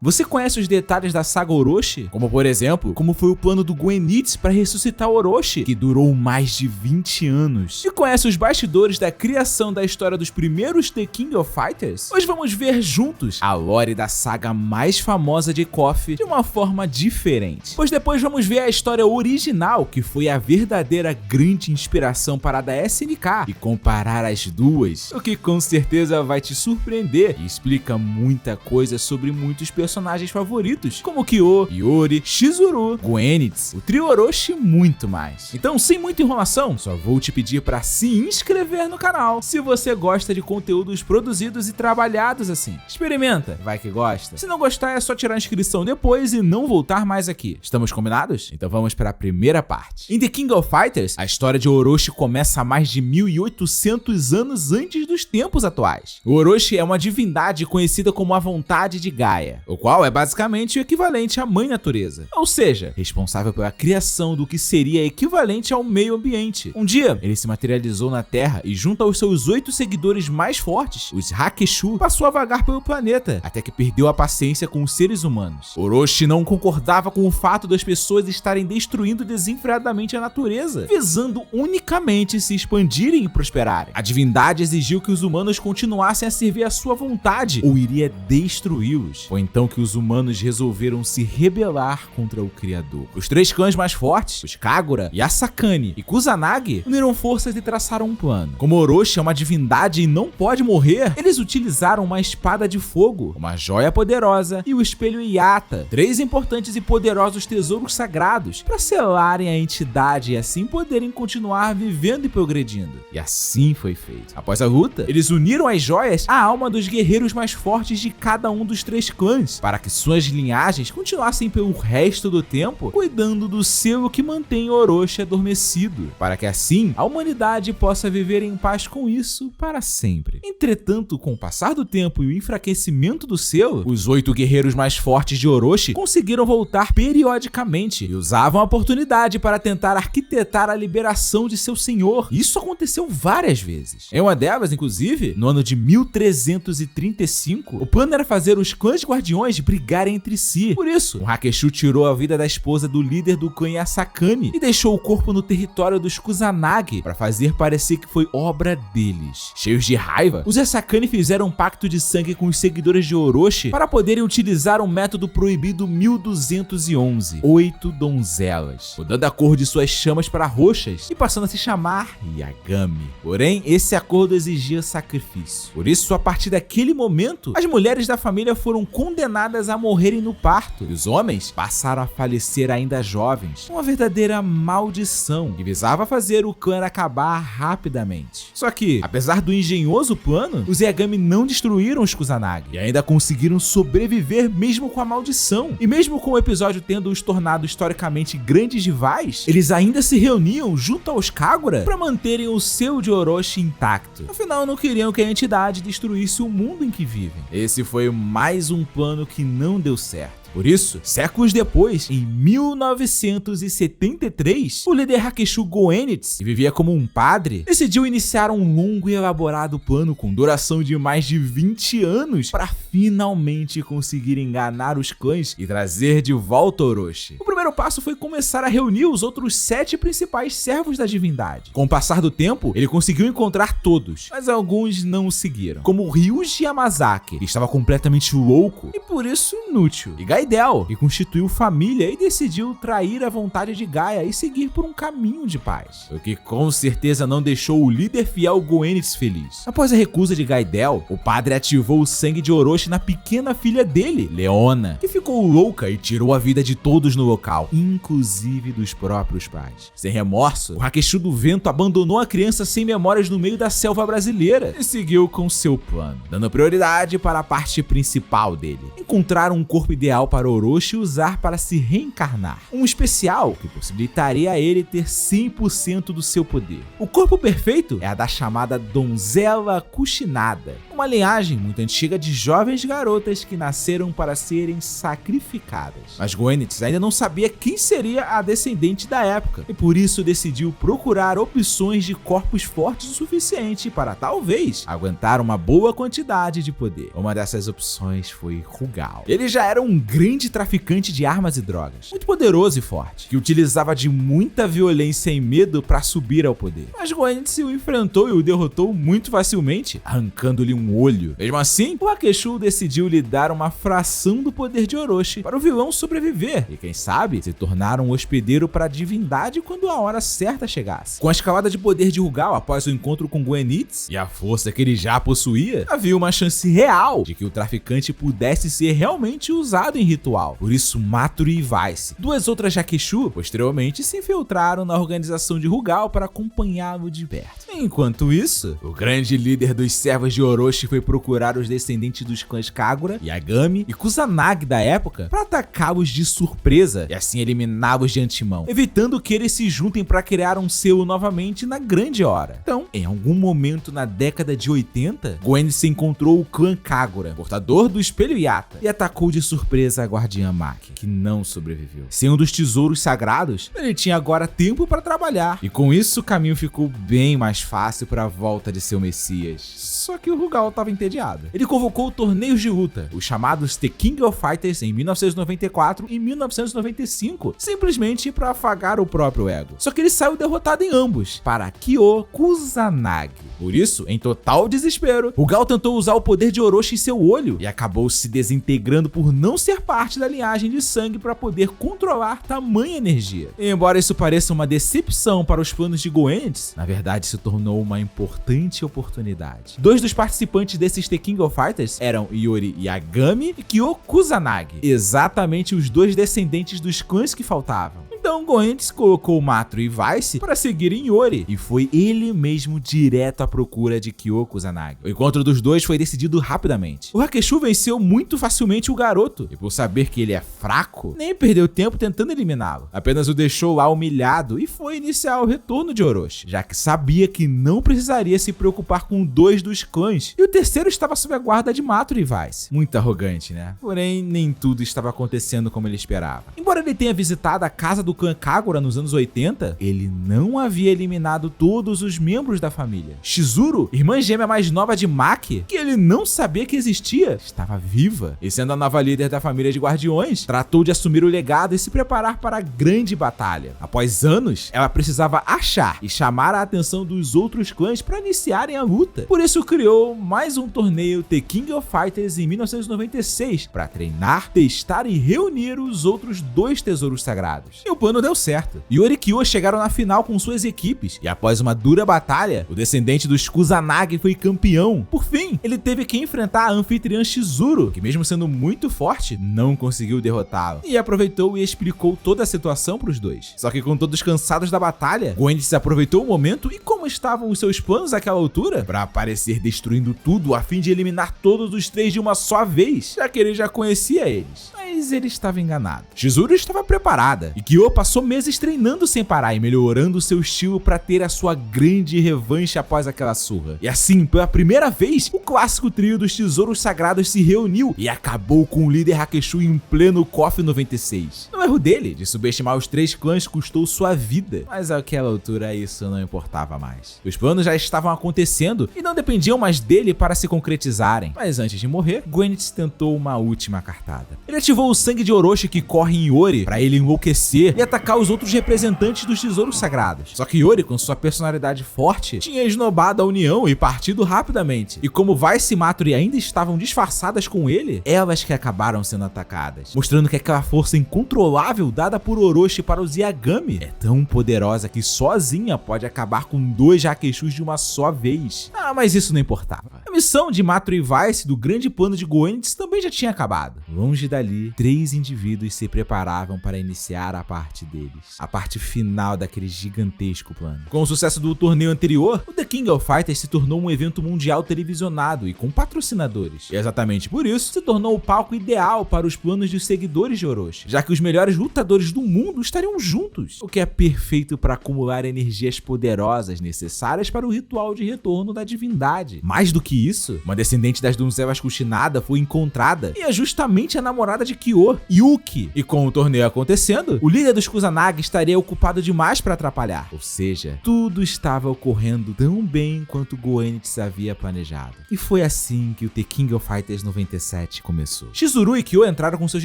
Você conhece os detalhes da saga Orochi? Como por exemplo, como foi o plano do Goenitsu para ressuscitar Orochi, que durou mais de 20 anos? E conhece os bastidores da criação da história dos primeiros The King of Fighters? Hoje vamos ver juntos a lore da saga mais famosa de KOF de uma forma diferente. Pois depois vamos ver a história original, que foi a verdadeira grande inspiração para a da SNK, e comparar as duas, o que com certeza vai te surpreender e explica muita coisa sobre muitos personagens favoritos, como Kyo, Iori, Chizuru, Goenitsu, o trio Orochi e muito mais. Então, sem muita enrolação, só vou te pedir para se inscrever no canal se você gosta de conteúdos produzidos e trabalhados assim. Experimenta, vai que gosta. Se não gostar, é só tirar a inscrição depois e não voltar mais aqui. Estamos combinados? Então vamos para a primeira parte. Em The King of Fighters, a história de Orochi começa há mais de 1800 anos antes dos tempos atuais. O Orochi é uma divindade conhecida como a vontade de Gaia, o qual é basicamente o equivalente à mãe natureza, ou seja, responsável pela criação do que seria equivalente ao meio ambiente. Um dia, ele se materializou na Terra e junto aos seus 8 seguidores mais fortes, os Hakushu, passou a vagar pelo planeta, até que perdeu a paciência com os seres humanos. Orochi não concordava com o fato das pessoas estarem destruindo desenfreadamente a natureza, visando unicamente se expandirem e prosperarem. A divindade exigiu que os humanos continuassem a servir à sua vontade, ou iria destruí-los. Foi então que os humanos resolveram se rebelar contra o Criador. Os 3 clãs mais fortes, os Kagura, Yasakani e Kusanagi, uniram forças e traçaram um plano. Como Orochi é uma divindade e não pode morrer, eles utilizaram uma espada de fogo, uma joia poderosa e o espelho Yata, 3 importantes e poderosos tesouros sagrados, para selarem a entidade e assim poderem continuar vivendo e progredindo. E assim foi feito. Após a luta, eles uniram as joias à alma dos guerreiros mais fortes de cada um dos 3 clãs, para que suas linhagens continuassem pelo resto do tempo cuidando do selo que mantém Orochi adormecido, para que assim a humanidade possa viver em paz com isso para sempre. Entretanto, com o passar do tempo e o enfraquecimento do selo, os 8 guerreiros mais fortes de Orochi conseguiram voltar periodicamente e usavam a oportunidade para tentar arquitetar a liberação de seu senhor. Isso aconteceu várias vezes. Em uma delas, inclusive, no ano de 1335, o plano era fazer os clãs guardiões brigarem entre si. Por isso, um Hakushu tirou a vida da esposa do líder do clã Yasakani e deixou o corpo no território dos Kusanagi para fazer parecer que foi obra deles. Cheios de raiva, os Yasakani fizeram um pacto de sangue com os seguidores de Orochi para poderem utilizar um método proibido 1211, 8 donzelas, mudando a cor de suas chamas para roxas e passando a se chamar Yagami. Porém, esse acordo exigia sacrifício. Por isso, a partir daquele momento, as mulheres da família foram condenadas a morrerem no parto, e os homens passaram a falecer ainda jovens. Uma verdadeira maldição que visava fazer o clã acabar rapidamente. Só que, apesar do engenhoso plano, os Yagami não destruíram os Kusanagi e ainda conseguiram sobreviver mesmo com a maldição. E mesmo com o episódio tendo os tornado historicamente grandes rivais, eles ainda se reuniam junto aos Kagura para manterem o selo de Orochi intacto. Afinal, não queriam que a entidade destruísse o mundo em que vivem. Esse foi mais um plano que não deu certo. Por isso, séculos depois, em 1973, o líder Hakushu Goenitsu, que vivia como um padre, decidiu iniciar um longo e elaborado plano com duração de mais de 20 anos para finalmente conseguir enganar os clãs e trazer de volta Orochi. O primeiro passo foi começar a reunir os outros 7 principais servos da divindade. Com o passar do tempo, ele conseguiu encontrar todos, mas alguns não o seguiram, como Ryuji Yamazaki, que estava completamente louco e por isso inútil, e Gaidel, que constituiu família e decidiu trair a vontade de Gaia e seguir por um caminho de paz, o que com certeza não deixou o líder fiel Goenitsu feliz. Após a recusa de Gaidel, o padre ativou o sangue de Orochi na pequena filha dele, Leona, que ficou louca e tirou a vida de todos no local, inclusive dos próprios pais. Sem remorso, o Hakushu do Vento abandonou a criança sem memórias no meio da selva brasileira e seguiu com seu plano, dando prioridade para a parte principal dele: encontrar um corpo ideal para Orochi usar para se reencarnar. Um especial que possibilitaria a ele ter 100% do seu poder. O corpo perfeito é a da chamada Donzela Kushinada, uma linhagem muito antiga de jovens garotas que nasceram para serem sacrificadas. Mas Goenitz ainda não sabia quem seria a descendente da época, e por isso decidiu procurar opções de corpos fortes o suficiente para talvez aguentar uma boa quantidade de poder. Uma dessas opções foi Rugal. Ele já era um grande traficante de armas e drogas, muito poderoso e forte, que utilizava de muita violência e medo para subir ao poder. Mas Goenitz o enfrentou e o derrotou muito facilmente, arrancando-lhe um olho. Mesmo assim, o Hakusho decidiu lhe dar uma fração do poder de Orochi para o vilão sobreviver e, quem sabe, se tornar um hospedeiro para a divindade quando a hora certa chegasse. Com a escalada de poder de Rugal após o encontro com Goenitz e a força que ele já possuía, havia uma chance real de que o traficante pudesse ser realmente usado em ritual. Por isso, Matsuri e Vice, duas outras Hakusho, posteriormente se infiltraram na organização de Rugal para acompanhá-lo de perto. Enquanto isso, o grande líder dos servos de Orochi foi procurar os descendentes dos clãs Kagura, Yagami e Kusanagi da época para atacá-los de surpresa e assim eliminá-los de antemão, evitando que eles se juntem para criar um selo novamente na grande hora. Então, em algum momento na década de 80, Goenitz encontrou o clã Kagura, portador do espelho Yata, e atacou de surpresa a guardiã Maki, que não sobreviveu. Sem um dos tesouros sagrados, ele tinha agora tempo para trabalhar, e com isso o caminho ficou bem mais fácil para a volta de seu Messias. Só que o Rugal estava entediado. Ele convocou torneios de luta, os chamados The King of Fighters, em 1994 e 1995, simplesmente para afagar o próprio ego. Só que ele saiu derrotado em ambos, para Kyo Kusanagi. Por isso, em total desespero, Rugal tentou usar o poder de Orochi em seu olho e acabou se desintegrando por não ser parte da linhagem de sangue para poder controlar tamanha energia. E embora isso pareça uma decepção para os planos de Goenitz, na verdade se tornou uma importante oportunidade. Dois dos participantes desses The King of Fighters eram Iori Yagami e Kyo Kusanagi, exatamente os dois descendentes dos clãs que faltavam. Então Goenitz colocou Matsuri e Vice para seguirem Iori, e foi ele mesmo direto à procura de Kyo Kusanagi. O encontro dos dois foi decidido rapidamente. O Hakusho venceu muito facilmente o garoto, e por saber que ele é fraco, nem perdeu tempo tentando eliminá-lo. Apenas o deixou lá humilhado e foi iniciar o retorno de Orochi, já que sabia que não precisaria se preocupar com dois dos clãs, e o terceiro estava sob a guarda de Matsuri e Vice. Muito arrogante, né? Porém, nem tudo estava acontecendo como ele esperava. Embora ele tenha visitado a casa do clã Kagura nos anos 80, ele não havia eliminado todos os membros da família. Shizuru, irmã gêmea mais nova de Maki, que ele não sabia que existia, estava viva. E sendo a nova líder da família de guardiões, tratou de assumir o legado e se preparar para a grande batalha. Após anos, ela precisava achar e chamar a atenção dos outros clãs para iniciarem a luta. Por isso criou mais um torneio The King of Fighters em 1996 para treinar, testar e reunir os outros dois tesouros sagrados. E o plano deu certo. Iori e Kyo chegaram na final com suas equipes, e após uma dura batalha, o descendente dos Kusanagi foi campeão. Por fim, ele teve que enfrentar a anfitriã Shizuru, que mesmo sendo muito forte, não conseguiu derrotá-lo, e aproveitou e explicou toda a situação para os dois. Só que com todos cansados da batalha, Goenitz aproveitou o momento e como estavam os seus planos àquela altura, para aparecer destruindo tudo a fim de eliminar todos os três de uma só vez, já que ele já conhecia eles. Mas ele estava enganado. Shizuru estava preparada, e Kyo passou meses treinando sem parar e melhorando seu estilo para ter a sua grande revanche após aquela surra. E assim, pela primeira vez, o clássico trio dos tesouros sagrados se reuniu e acabou com o líder Hakusho em pleno KOF 96. O erro dele, de subestimar os três clãs, custou sua vida, mas àquela altura isso não importava mais. Os planos já estavam acontecendo e não dependiam mais dele para se concretizarem. Mas antes de morrer, Goenitz tentou uma última cartada. Ele ativou o sangue de Orochi que corre em Iori para ele enlouquecer e atacar os outros representantes dos tesouros sagrados. Só que Iori, com sua personalidade forte, tinha esnobado a união e partido rapidamente. E como Vice e Matsuri ainda estavam disfarçadas com ele, elas que acabaram sendo atacadas, mostrando que aquela força incontrolável dada por Orochi para os Yagami é tão poderosa que sozinha pode acabar com dois Hakushos de uma só vez. Ah, mas isso não importava. A missão de Matsuri e Vice do grande plano de Goenitz também já tinha acabado. Longe dali, três indivíduos se preparavam para iniciar a parte deles, a parte final daquele gigantesco plano. Com o sucesso do torneio anterior, o The King of Fighters se tornou um evento mundial televisionado e com patrocinadores. E exatamente por isso, se tornou o palco ideal para os planos dos seguidores de Orochi, já que os melhores lutadores do mundo estariam juntos, o que é perfeito para acumular energias poderosas necessárias para o ritual de retorno da divindade. Mais do que que isso, uma descendente das donzelas Kusinada foi encontrada e é justamente a namorada de Kyo, Yuki. E com o torneio acontecendo, o líder dos Kusanagi estaria ocupado demais para atrapalhar. Ou seja, tudo estava ocorrendo tão bem quanto Goenitz havia planejado. E foi assim que o The King of Fighters 97 começou. Chizuru e Kyo entraram com seus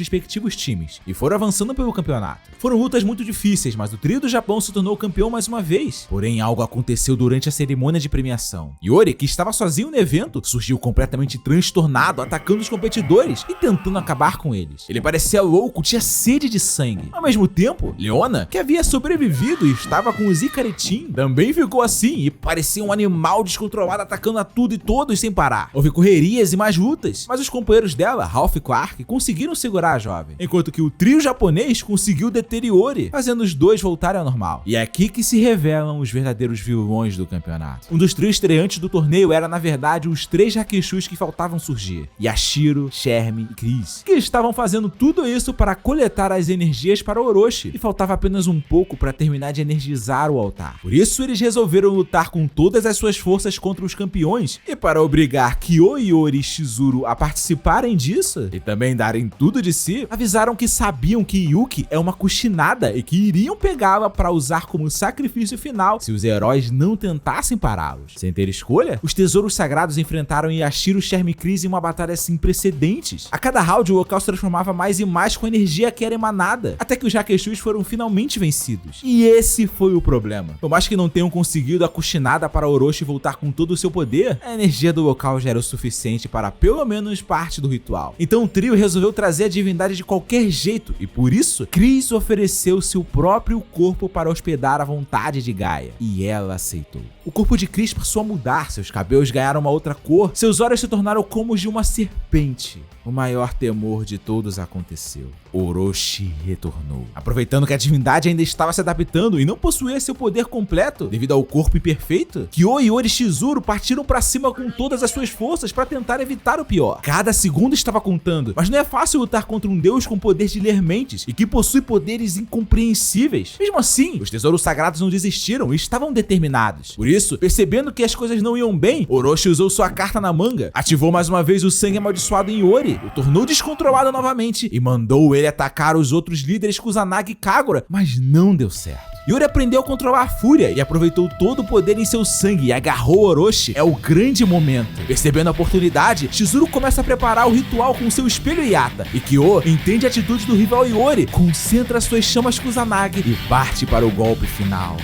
respectivos times e foram avançando pelo campeonato. Foram lutas muito difíceis, mas o trio do Japão se tornou campeão mais uma vez. Porém, algo aconteceu durante a cerimônia de premiação. Yori, que estava sozinho no evento, surgiu completamente transtornado, atacando os competidores e tentando acabar com eles. Ele parecia louco, tinha sede de sangue. Ao mesmo tempo, Leona, que havia sobrevivido e estava com os Ikaritin, também ficou assim e parecia um animal descontrolado, atacando a tudo e todos sem parar. Houve correrias e mais lutas, mas os companheiros dela, Ralph e Clark, conseguiram segurar a jovem, enquanto que o trio japonês conseguiu deter Yori, fazendo os dois voltarem ao normal. E é aqui que se revelam os verdadeiros vilões do campeonato. Um dos trios estreantes do torneio era, na verdade, os 3 Hakeshus que faltavam surgir: Yashiro, Shermie e Chris, que estavam fazendo tudo isso para coletar as energias para Orochi, e faltava apenas um pouco para terminar de energizar o altar. Por isso, eles resolveram lutar com todas as suas forças contra os campeões, e para obrigar Kyo, Yori e Chizuru a participarem disso, e também darem tudo de si, avisaram que sabiam que Yuki é uma Kusinada e que iriam pegá-la para usar como sacrifício final se os heróis não tentassem pará-los. Sem ter escolha, os tesouros sagrados enfrentaram Yashiro, Shermie e Chris em uma batalha sem precedentes. A cada round, o local se transformava mais e mais com a energia que era emanada, até que os Hakeshus foram finalmente vencidos. E esse foi o problema. Por mais que não tenham conseguido a Kusinada para Orochi voltar com todo o seu poder, a energia do local já era o suficiente para pelo menos parte do ritual. Então o trio resolveu trazer a divindade de qualquer jeito, e por isso, Chris ofereceu seu próprio corpo para hospedar a vontade de Gaia, e ela aceitou. O corpo de Chris passou a mudar, seus cabelos ganharam uma outra cor, seus olhos se tornaram como os de uma serpente. O maior temor de todos aconteceu. Orochi retornou. Aproveitando que a divindade ainda estava se adaptando e não possuía seu poder completo devido ao corpo imperfeito, Kyo, Yori e Chizuru partiram para cima com todas as suas forças para tentar evitar o pior. Cada segundo estava contando, mas não é fácil lutar contra um deus com poder de ler mentes e que possui poderes incompreensíveis. Mesmo assim, os tesouros sagrados não desistiram e estavam determinados. Por isso, percebendo que as coisas não iam bem, Orochi usou sua carta na manga, ativou mais uma vez o sangue amaldiçoado em Yori, o tornou descontrolado novamente e mandou ele atacar os outros líderes Kusanagi e Kagura, mas não deu certo. Yori aprendeu a controlar a fúria e aproveitou todo o poder em seu sangue e agarrou Orochi. É o grande momento. Percebendo a oportunidade, Chizuru começa a preparar o ritual com seu espelho Yata, e Kyo entende a atitude do rival Yori, concentra suas chamas Kusanagi e parte para o golpe final.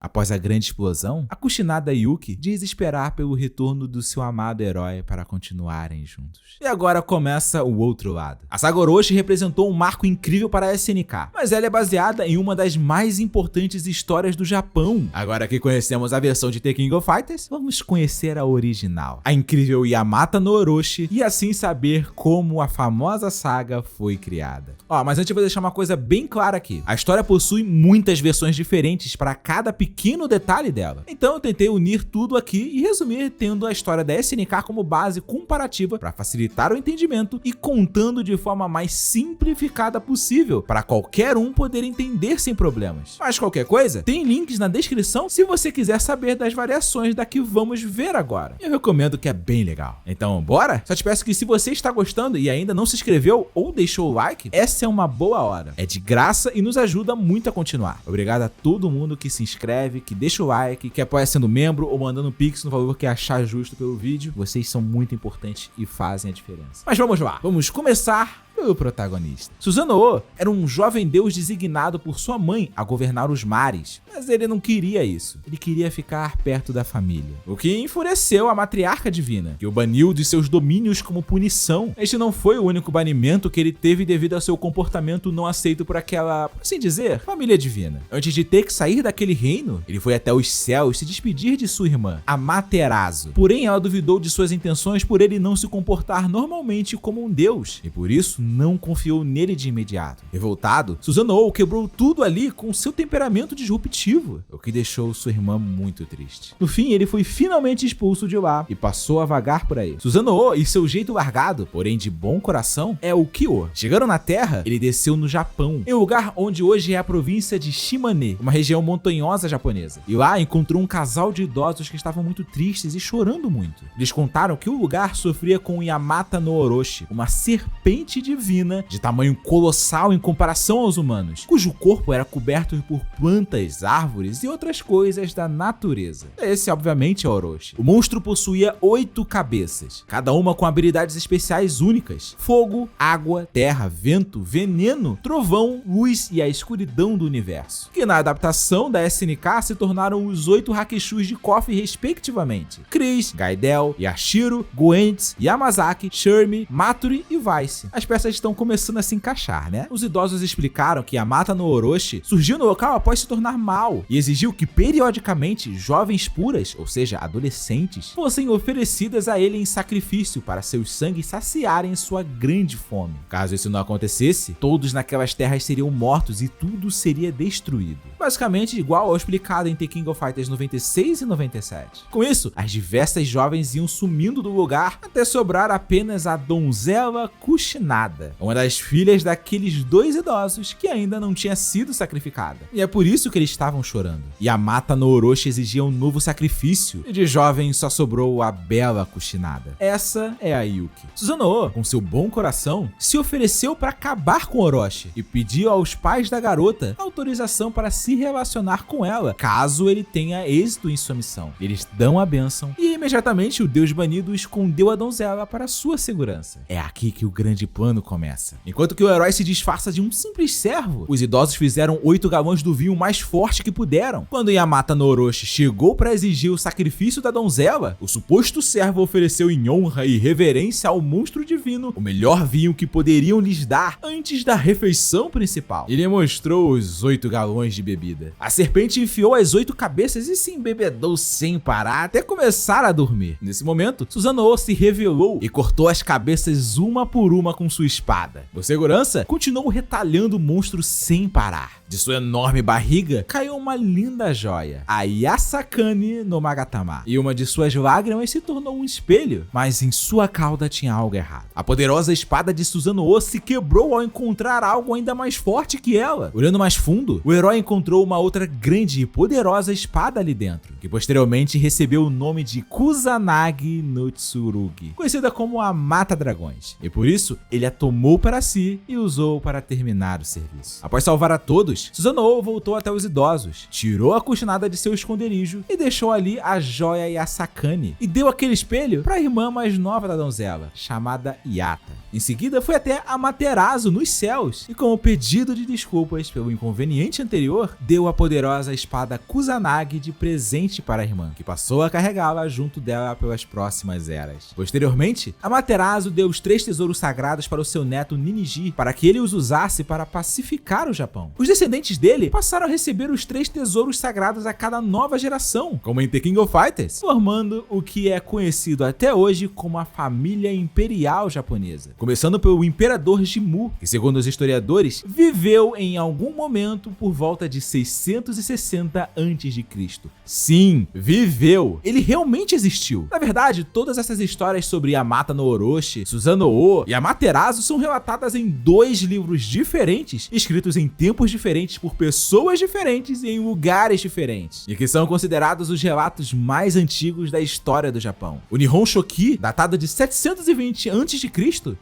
Após a grande explosão, a Kusinada Yuki diz esperar pelo retorno do seu amado herói para continuarem juntos. E agora começa o outro lado. A saga Orochi representou um marco incrível para a SNK, mas ela é baseada em uma das mais importantes histórias do Japão. Agora que conhecemos a versão de The King of Fighters, vamos conhecer a original, a incrível Yamata no Orochi, e assim saber como a famosa saga foi criada. Mas antes eu vou deixar uma coisa bem clara aqui. A história possui muitas versões diferentes para cada pequeno detalhe dela. Então eu tentei unir tudo aqui e resumir tendo a história da SNK como base comparativa para facilitar o entendimento e contando de forma mais simplificada possível para qualquer um poder entender sem problemas. Mas qualquer coisa, tem links na descrição se você quiser saber das variações da que vamos ver agora. Eu recomendo, que é bem legal. Então bora? Só te peço que se você está gostando e ainda não se inscreveu ou deixou o like, essa é uma boa hora. É de graça e nos ajuda muito a continuar. Obrigado a todo mundo que se inscreve, que deixa o like, que apoia sendo membro ou mandando um pix no valor que achar justo pelo vídeo. Vocês são muito importantes e fazem a diferença. Mas vamos lá, vamos começar pelo protagonista. Susanoo era um jovem deus designado por sua mãe a governar os mares, mas ele não queria isso. Ele queria ficar perto da família, o que enfureceu a matriarca divina, que o baniu de seus domínios como punição. Este não foi o único banimento que ele teve devido ao seu comportamento não aceito por aquela, por assim dizer, família divina. Antes de ter que sair daquele reino, ele foi até os céus se despedir de sua irmã, Amaterasu. Porém, ela duvidou de suas intenções por ele não se comportar normalmente como um deus, e por isso não confiou nele de imediato. Revoltado, Susanoo quebrou tudo ali com seu temperamento disruptivo, o que deixou sua irmã muito triste. No fim, ele foi finalmente expulso de lá e passou a vagar por aí. Susanoo e seu jeito largado, porém de bom coração, é o Kyo. Chegando na Terra, ele desceu no Japão, em um lugar onde hoje é a província de Shimane, uma região montanhosa japonesa. E lá encontrou um casal de idosos que estavam muito tristes e chorando muito. Eles contaram que o lugar sofria com Yamata no Orochi, uma serpente divina de tamanho colossal em comparação aos humanos, cujo corpo era coberto por plantas, árvores e outras coisas da natureza. Esse, obviamente, é Orochi. O monstro possuía 8 cabeças, cada uma com habilidades especiais únicas: fogo, água, terra, vento, veneno, trovão, luz e a escuridão do universo, que na adaptação da SNK se tornaram os 8 Hakeshus de Kofi respectivamente: Chris, Gaidel, Yashiro, Goenitsu, Yamazaki, Shermie, Matori e Vice. As peças estão começando a se encaixar, né? Os idosos explicaram que Yamata no Orochi surgiu no local após se tornar mal e exigiu que periodicamente jovens puras, ou seja, adolescentes, fossem oferecidas a ele em sacrifício para seus sangues saciarem sua grande fome. Caso isso não acontecesse, todos naquelas terras seriam mortos e tudo seria destruído. Basicamente igual ao explicado em The King of Fighters 96 e 97. Com isso, as diversas jovens iam sumindo do lugar até sobrar apenas a donzela Kushinada, uma das filhas daqueles 2 idosos que ainda não tinha sido sacrificada. E é por isso que eles estavam chorando. Yamata no Orochi exigia um novo sacrifício, e de jovem só sobrou a bela Kushinada. Essa é a Yuki. Susanoo, com seu bom coração, se ofereceu para acabar com Orochi e pediu aos pais da garota autorização para se relacionar com ela, caso ele tenha êxito em sua missão. Eles dão a bênção e imediatamente o deus banido escondeu a donzela para sua segurança. É aqui que o grande plano começa. Enquanto que o herói se disfarça de um simples servo, os idosos fizeram 8 galões do vinho mais forte que puderam. Quando Yamata no Orochi chegou para exigir o sacrifício da donzela, o suposto servo ofereceu em honra e reverência ao monstro divino o melhor vinho que poderiam lhes dar antes da refeição principal. Ele mostrou os 8 galões de bebida. A serpente enfiou as 8 cabeças e se embebedou sem parar até começar a dormir. Nesse momento, Susanoo se revelou e cortou as cabeças uma por uma com sua espada. Por segurança, continuou retalhando o monstro sem parar. De sua enorme barriga caiu uma linda joia, a Yasakani no Magatama, e uma de suas lágrimas se tornou um espelho, mas em sua cauda tinha algo errado. A poderosa espada de Susanoo se quebrou ao encontrar algo ainda mais forte que ela. Olhando mais fundo, o herói encontrou uma outra grande e poderosa espada ali dentro, que posteriormente recebeu o nome de Kusanagi no Tsurugi, conhecida como a Mata-Dragões, e por isso ele a tomou para si e usou para terminar o serviço. Após salvar a todos, Susanoo voltou até os idosos, tirou a Kushinada de seu esconderijo e deixou ali a joia Yasakani, e deu aquele espelho para a irmã mais nova da donzela, chamada Yata. Em seguida foi até Amaterasu nos céus e, como pedido de desculpas pelo inconveniente anterior, deu a poderosa espada Kusanagi de presente para a irmã, que passou a carregá-la junto dela pelas próximas eras. Posteriormente, Amaterasu deu os 3 tesouros sagrados para o seu neto Ninigi, para que ele os usasse para pacificar o Japão. Os descendentes dele passaram a receber os 3 tesouros sagrados a cada nova geração, como em The King of Fighters, formando o que é conhecido até hoje como a família imperial japonesa. Começando pelo Imperador Jimmu, que segundo os historiadores, viveu em algum momento por volta de 660 a.C. Sim, viveu! Ele realmente existiu. Na verdade, todas essas histórias sobre Yamata no Orochi, Susanoo e Amaterasu são relatadas em 2 livros diferentes, escritos em tempos diferentes por pessoas diferentes e em lugares diferentes, e que são considerados os relatos mais antigos da história do Japão. O Nihon Shoki, datado de 720 a.C.,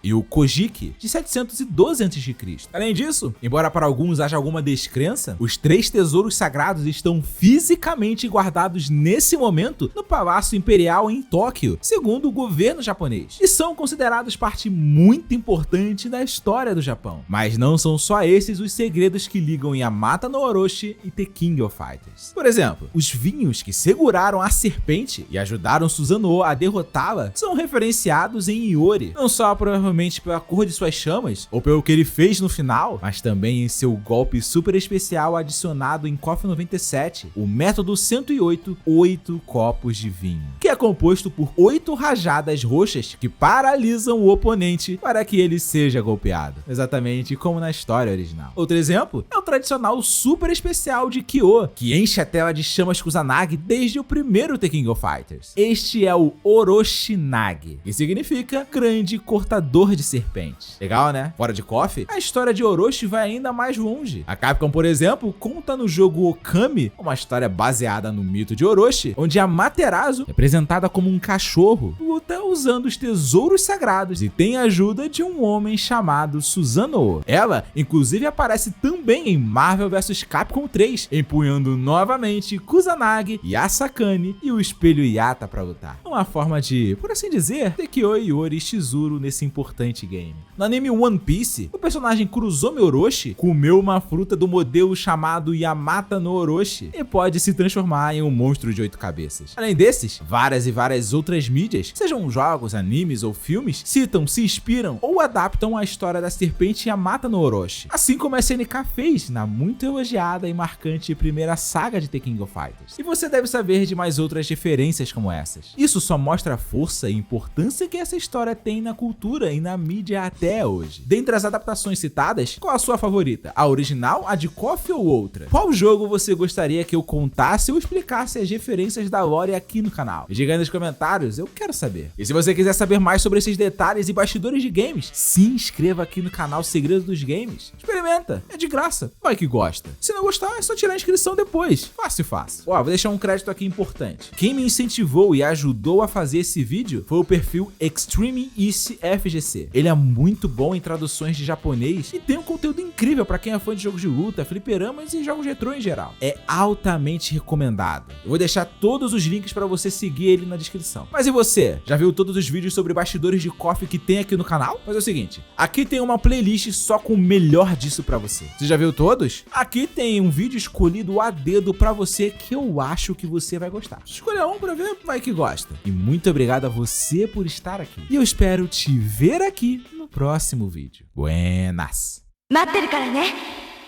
e o Kojiki, de 712 a.C. Além disso, embora para alguns haja alguma descrença, os 3 tesouros sagrados estão fisicamente guardados nesse momento no Palácio Imperial em Tóquio, segundo o governo japonês, e são considerados parte muito importante da história do Japão. Mas não são só esses os segredos que ligam Yamata no Orochi e The King of Fighters. Por exemplo, os vinhos que seguraram a serpente e ajudaram Susanoo a derrotá-la são referenciados em Iori, não só provavelmente pela cor de suas chamas ou pelo que ele fez no final, mas também em seu golpe super especial adicionado em KOF 97, o método 108 8, 8 copos de vinho, que é composto por 8 rajadas roxas que paralisam o oponente para que ele seja golpeado, exatamente como na história original. Outro exemplo é o tradicional super especial de Kyo, que enche a tela de chamas Kusanagi desde o primeiro The King of Fighters. Este é o Oroshinage, que significa grande cortador de serpentes. Legal, né? Fora de KOF, a história de Orochi vai ainda mais longe. A Capcom, por exemplo, conta no jogo Okami uma história baseada no mito de Orochi, onde a Materazo, representada como um cachorro, luta usando os tesouros sagrados e tem a ajuda de um homem chamado Susanoo. Ela, inclusive, aparece também em Marvel vs Capcom 3, empunhando novamente Kusanagi, Yasakane e o espelho Yata para lutar. Uma forma de, por assim dizer, ter Kyo, Iori e Shizuru nesse importante game. No anime One Piece, o personagem Kurozomi Orochi comeu uma fruta do modelo chamado Yamata no Orochi e pode se transformar em um monstro de 8 cabeças. Além desses, várias e várias outras mídias, sejam jogos, animes ou filmes, citam, se inspiram ou adaptam a história da serpente Yamata no Orochi, assim como a SNK fez na muito elogiada e marcante primeira saga de The King of Fighters. E você deve saber de mais outras referências como essas. Isso só mostra a força e importância que essa história tem na cultura e na mídia até hoje. Dentre as adaptações citadas, qual a sua favorita? A original, a de KOF ou outra? Qual jogo você gostaria que eu contasse ou explicasse as referências da lore aqui no canal? Me diga aí nos comentários, eu quero saber. E se você quiser saber mais sobre esses detalhes e bastidores de games, se inscreva aqui no canal Segredo dos Games. Experimenta, é de graça, vai que gosta. Se não gostar, é só tirar a inscrição depois. Fácil, fácil. Ó, vou deixar um crédito aqui importante. Quem me incentivou e ajudou a fazer esse vídeo foi o perfil Extreme East FGC. Ele é muito bom em traduções de japonês e tem um conteúdo incrível para quem é fã de jogos de luta, fliperamas e jogos retrô em geral. É altamente recomendado. Eu vou deixar todos os links para você seguir ele na descrição. Mas e você? Já viu todos os vídeos sobre bastidores de KOF que tem aqui no canal? Mas é o seguinte, aqui tem uma playlist só com o melhor disso para você. Você já viu todos? Aqui tem um vídeo escolhido a dedo para você que eu acho que você vai gostar. Escolha um para ver, vai que gosta. E muito obrigado a você por estar aqui. E eu espero te ver aqui no próximo vídeo. Buenas! 待ってるからね、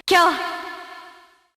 今日